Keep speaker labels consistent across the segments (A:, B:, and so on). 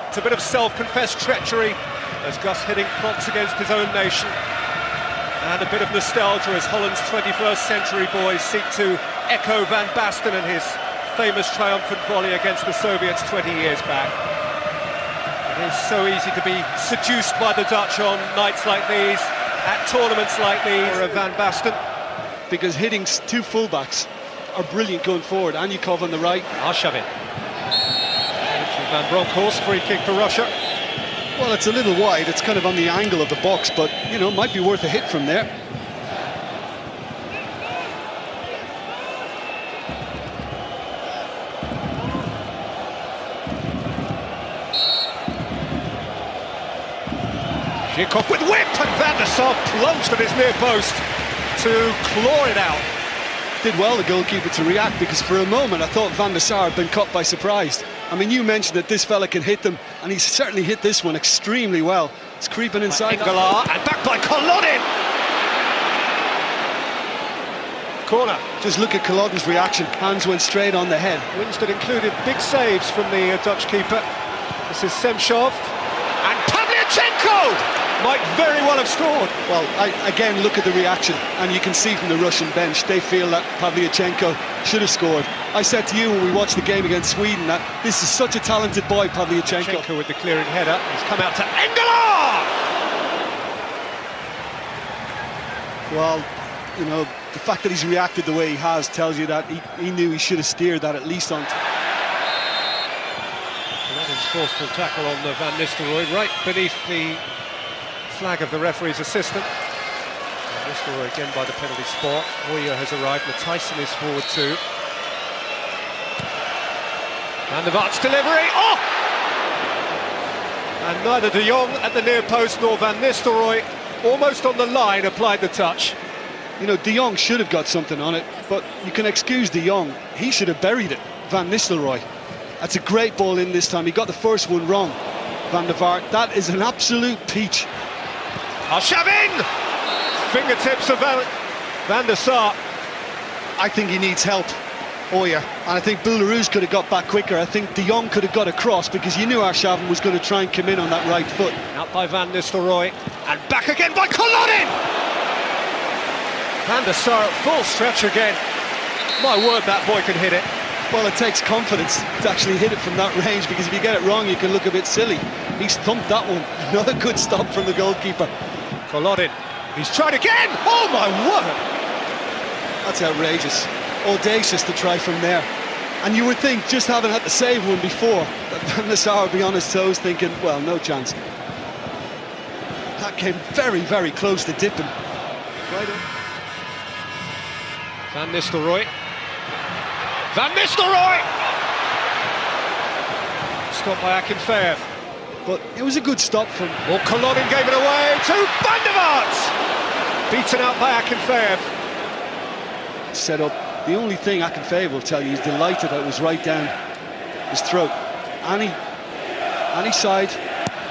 A: It's a bit of self-confessed treachery as Gus Hiddink plots against his own nation. And a bit of nostalgia as Holland's 21st century boys seek to echo Van Basten and his famous triumphant volley against the Soviets 20 years back. It is so easy to be seduced by the Dutch on nights like these, at tournaments like these. Or Van Basten.
B: Because Hiddink's two fullbacks are brilliant going forward. Anyukov on the right.
A: Arshavin. Van Bronckhorst, free kick for Russia.
B: Well, it's a little wide, it's kind of on the angle of the box, but, you know, might be worth a hit from there.
A: Zhirkov with whip, and Van der Sar plunged at his near post to claw it out.
B: Did well, the goalkeeper, to react, because for a moment I thought Van der Sar had been caught by surprise. I mean, you mentioned that this fella can hit them, and he's certainly hit this one extremely well. It's creeping inside.
A: Engelar, and back by Culloden! Corner.
B: Just look at Culloden's reaction. Hands went straight on the head.
A: Wins that included big saves from the Dutch keeper. This is Semchov, and Pavlyuchenko might very well have scored.
B: Well, again, look at the reaction, and you can see from the Russian bench, they feel that Pavlyuchenko should have scored. I said to you when we watched the game against Sweden that this is such a talented boy, Pavlyuchenko.
A: With the clearing header, he's come out to Engelar!
B: Well, you know, the fact that he's reacted the way he has tells you that he knew he should have steered that at least on.
A: Culloden's forceful tackle on Van Nistelrooy, right beneath the flag of the referee's assistant. Van Nistelrooy again by the penalty spot. Hoyer has arrived, Matthijssen is forward too. Van der Vaart's delivery, oh! And neither De Jong at the near post nor Van Nistelrooy, almost on the line, applied the touch.
B: You know, De Jong should have got something on it, but you can excuse De Jong. He should have buried it, Van Nistelrooy. That's a great ball in this time. He got the first one wrong, Van der Vaart. That is an absolute peach.
A: Arshavin! Fingertips of Van der Sar.
B: I think he needs help, Hoyer. And I think Belarus could have got back quicker. I think De Jong could have got across because you knew Arshavin was going to try and come in on that right foot.
A: Out by Van Nistelrooy, and back again by Culloden! Van der Sar at full stretch again. My word, that boy can hit it.
B: Well, it takes confidence to actually hit it from that range, because if you get it wrong, you can look a bit silly. He's thumped that one. Another good stop from the goalkeeper.
A: Culloden, he's tried again! Oh my word!
B: That's outrageous. Audacious to try from there. And you would think, just having had to save one before, that Van der Sar would be on his toes thinking, well, no chance. That came very, very close to dipping. Right on.
A: Van Nistelrooy. Van Nistelrooy! Stopped by Akinfeev.
B: But it was a good stop from...
A: Oh, Culloden gave it away to Van der Vaart! Beaten out by Akinfeev.
B: Set up. The only thing Akinfeev will tell you is delighted that it was right down his throat. Any side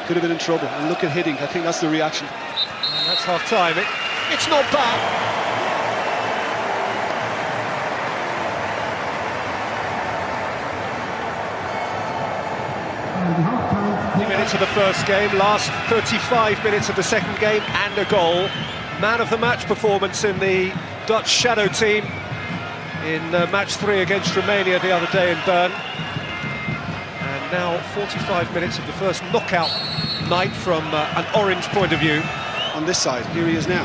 B: could have been in trouble. And look at Hiddink. I think that's the reaction.
A: And that's half-time. It's not bad. Minutes of the first game, last 35 minutes of the second game, and a goal. Man of the match performance in the Dutch shadow team in match 3 against Romania the other day in Bern. And now 45 minutes of the first knockout night from an orange point of view.
B: On this side, here he is now.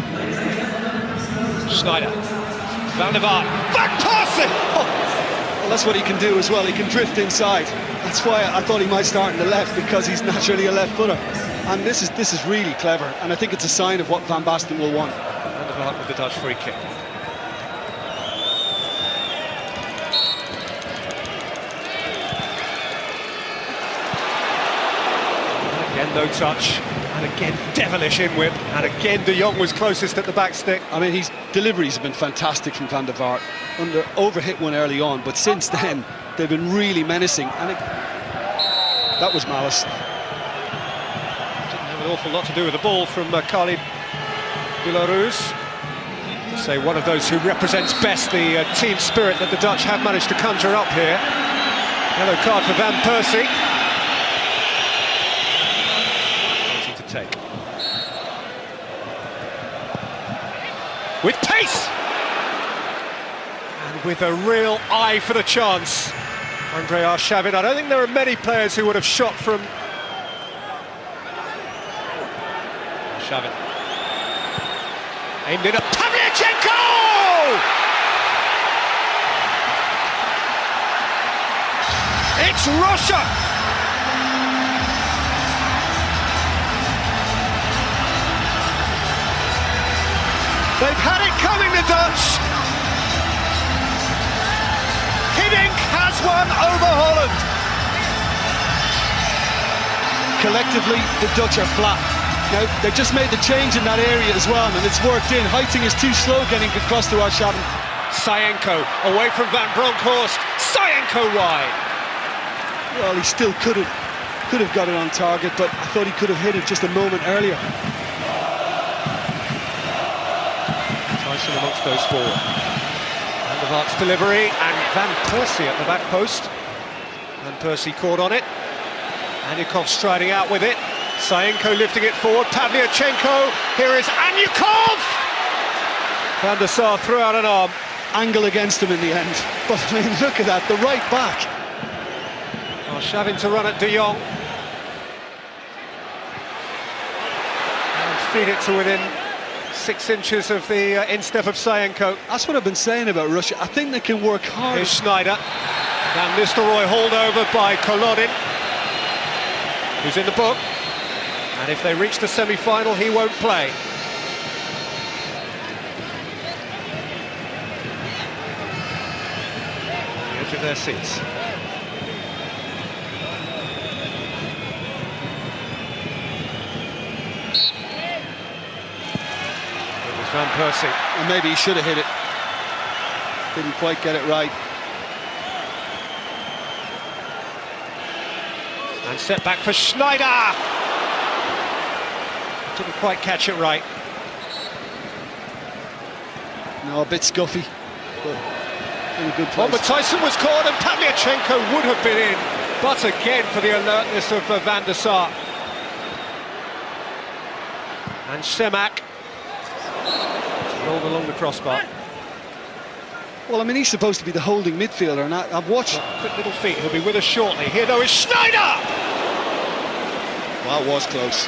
A: Schneider, Van der Vaart, Van Persie!
B: Oh. Well, that's what he can do as well. He can drift inside. That's why I thought he might start in the left, because he's naturally a left footer. And this is really clever, and I think it's a sign of what Van Basten will want.
A: Van der Vaart with the Dutch free kick. And again, no touch. And again, devilish in whip. And again, De Jong was closest at the back stick.
B: I mean, his deliveries have been fantastic from Van der Vaart. Overhit one early on, but since then, they've been really menacing. And that was malice.
A: Didn't have an awful lot to do with the ball from Khalid Belarus. To say one of those who represents best the team spirit that the Dutch have managed to conjure up here. Yellow card for Van Persie. with pace! And with a real eye for the chance. Arshavin, I don't think there are many players who would have shot from... Arshavin. Aimed in at Pavlyuchenko! It's Russia! They've had it coming, the Dutch! Hiddink has won over Holland.
B: Collectively, the Dutch are flat. Now, they've just made the change in that area as well, and it's worked in. Heiting is too slow getting across to Arshavin.
A: Sayenko away from Van Bronckhorst. Sayenko wide.
B: Well, he still could have got it on target, but I thought he could have hit it just a moment earlier.
A: Tyson amongst those four. And the Vart's delivery, and Van Persie at the back post. Van Persie caught on it. Anyukov striding out with it. Sayenko lifting it forward. Pavlyuchenko. Here is Anyukov. Van der Sar threw out an arm.
B: Angle against him in the end. But I mean, look at that, the right back.
A: Arshavin to run at De Jong. And feed it to within 6 inches of the instep of Sayenko.
B: That's what I've been saying about Russia. I think they can work hard.
A: Here's Schneider. Van Nistelrooy hauled over by Kolodin, who's in the book. And if they reach the semi-final, he won't play. The edge of their seats. It was Van Persie.
B: And maybe he should have hit it. Didn't quite get it right.
A: And set back for Schneider! Didn't quite catch it right.
B: No, a bit scuffy, but in a good place.
A: Oh, but Tyson was caught and Pavlyuchenko would have been in. But again, for the alertness of Van der Sar. And Semak rolled along the crossbar.
B: Well, I mean, he's supposed to be the holding midfielder, and I've watched...
A: Quick little feet, he'll be with us shortly. Here, though, is Schneider!
B: Well, that was close.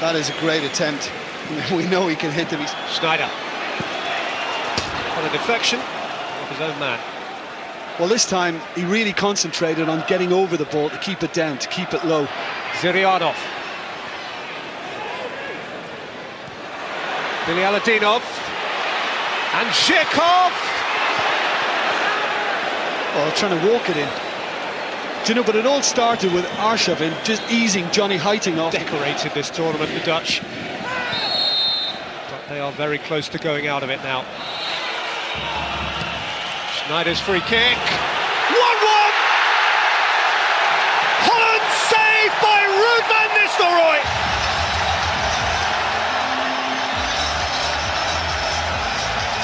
B: That is a great attempt. We know he can hit them.
A: Schneider. On a deflection of his own man.
B: Well, this time, he really concentrated on getting over the ball to keep it down, to keep it low.
A: Zhiryanov. Bialydinov. And Zhirkov!
B: Oh, trying to walk it in. Do you know, but it all started with Arshavin just easing Johnny Heiting off.
A: Decorated this tournament, the Dutch. But they are very close to going out of it now. Schneider's free kick. 1-1! Holland saved by Ruud van Nistelrooy!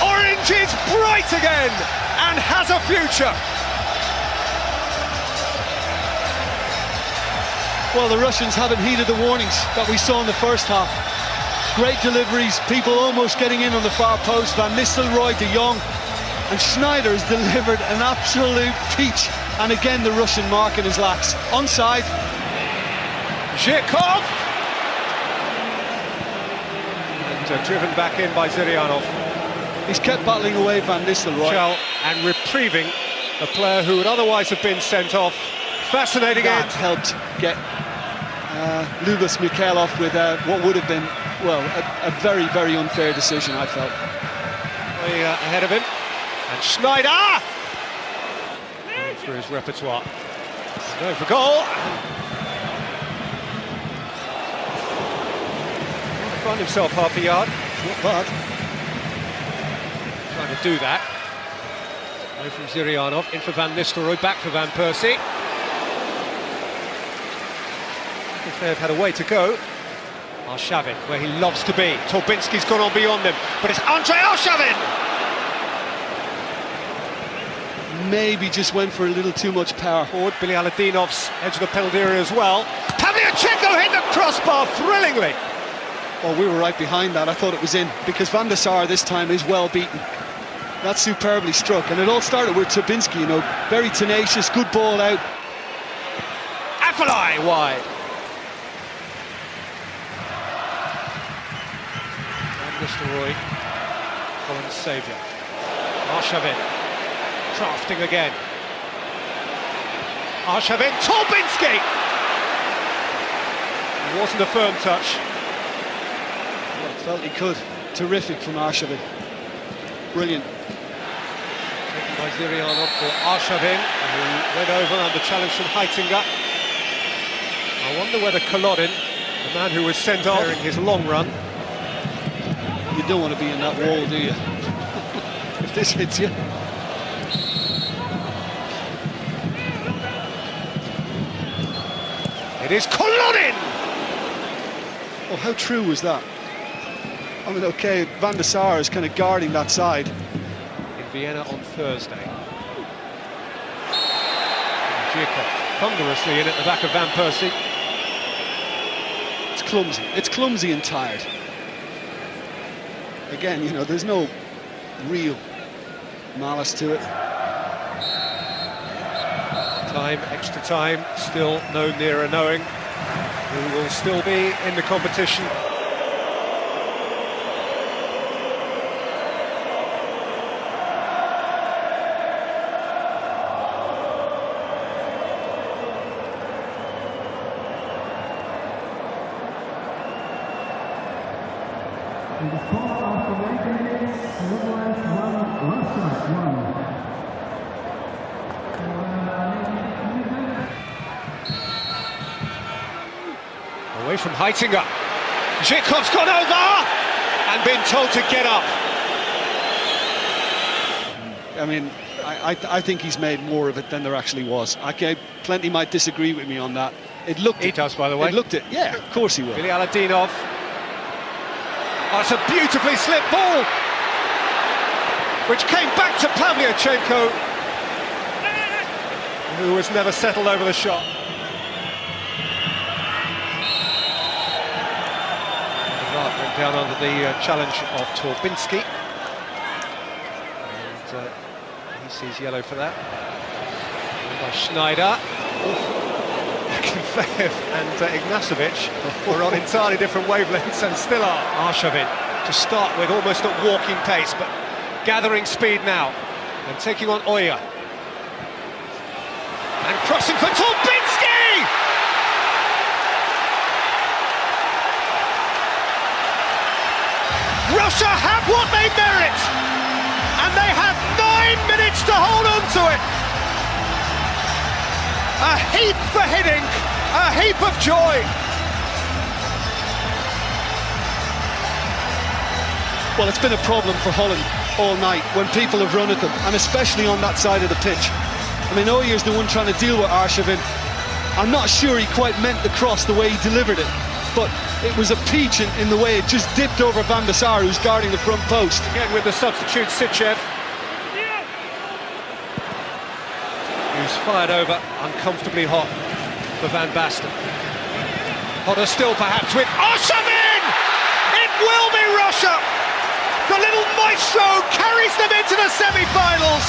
A: Orange is bright again and has a future.
B: Well, the Russians haven't heeded the warnings that we saw in the first half. Great deliveries, people almost getting in on the far post. Van Nistelrooy, De Jong, and Schneider has delivered an absolute peach. And again, the Russian marking is lax. Onside.
A: Zhirkov! And driven back in by Zhiryanov.
B: He's kept battling away Van Nistelrooy.
A: And reprieving a player who would otherwise have been sent off. Fascinating
B: that
A: end.
B: Helped get Lubas Mikhailov with what would have been, well, a very, very unfair decision, I felt.
A: Ahead of him. And Schneider! Going through his repertoire. Going for goal. Find himself half a yard.
B: Not bad.
A: Trying to do that. Away from Zhiryanov, in for Van Nistelrooy, back for Van Persie. If they've had a way to go. Arshavin, where he loves to be. Torbinski's gone on beyond him, but it's Andrei Arshavin!
B: Maybe just went for a little too much power.
A: Forward, Bialydinov's edge of the penalty area as well. Pavlyuchenko hit the crossbar thrillingly.
B: Oh, we were right behind that. I thought it was in, because Van der Sar this time is well beaten. That's superbly struck, and it all started with Turbinski, you know, very tenacious, good ball out.
A: Afellay wide. And Mr. Roy, Holland's saviour. Arshavin, drafting again. Arshavin, Turbinski! It wasn't a firm touch.
B: Well, felt he could. Terrific from Arshavin. Brilliant.
A: Taken by Zirianov for Arshavin, who went over under challenge from Heitinga. I wonder whether Kolodin, the man who was sent off during his long run...
B: You don't want to be in that wall, do you? If this hits you.
A: It is Kolodin!
B: Oh, how true was that? I mean, OK, Van der Sar is kind of guarding that side.
A: In Vienna on Thursday. Zhirkov thunderously in at the back of Van Persie.
B: It's clumsy. It's clumsy and tired. Again, you know, there's no real malice to it.
A: Time, extra time, still no nearer knowing who will still be in the competition.
C: And the score after 90 minutes, Netherlands 1, Russia 1.
A: Away from Heitinga. Zhikov's gone over and been told to get up.
B: I mean, I think he's made more of it than there actually was. Okay, plenty might disagree with me on that. It looked
A: He
B: it.
A: does, by the way.
B: It looked it. Yeah, of course he will.
A: Billy Aladinov. Oh, it's a beautifully slipped ball, which came back to Pavlyuchenko, who was never settled over the shot. Went down under the challenge of Turbinski, and he sees yellow for that. And by Schneider. Klimfeyev and Ignacevic were on entirely different wavelengths and still are. Arshavin to start with, almost at walking pace, but gathering speed now and taking on Oya. And crossing for Turbinski! Russia have what they merit, and they have 9 minutes to hold on to it. A heap for hitting, a heap of joy.
B: Well, it's been a problem for Holland all night when people have run at them, and especially on that side of the pitch. I mean, Oyer's the one trying to deal with Arshavin. I'm not sure he quite meant the cross the way he delivered it, but it was a peach in the way it just dipped over Van der Sar, who's guarding the front post.
A: Again with the substitute Sichev, who's fired over, uncomfortably hot for Van Basten. Hotter still perhaps with Arshavin! It will be Russia! The little maestro carries them into the semi-finals.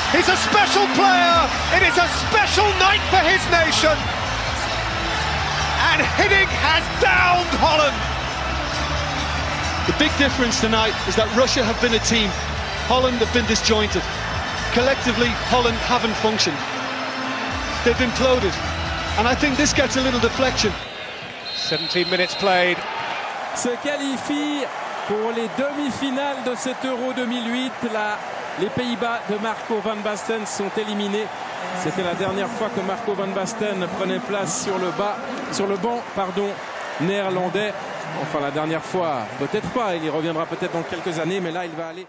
A: He's a special player. It is a special night for his nation. And hitting has downed Holland.
B: The big difference tonight is that Russia have been a team. Holland have been disjointed. Collectively, Holland haven't functioned. They've imploded. And I think this gets a little deflection.
A: 17 minutes played.
D: Se qualifie pour les demi-finales de cet Euro 2008. Les Pays-Bas de Marco van Basten sont éliminés. C'était la dernière fois que Marco van Basten prenait place sur le banc néerlandais. Enfin, la dernière fois, peut-être pas. Il y reviendra peut-être dans quelques années, mais là, il va aller.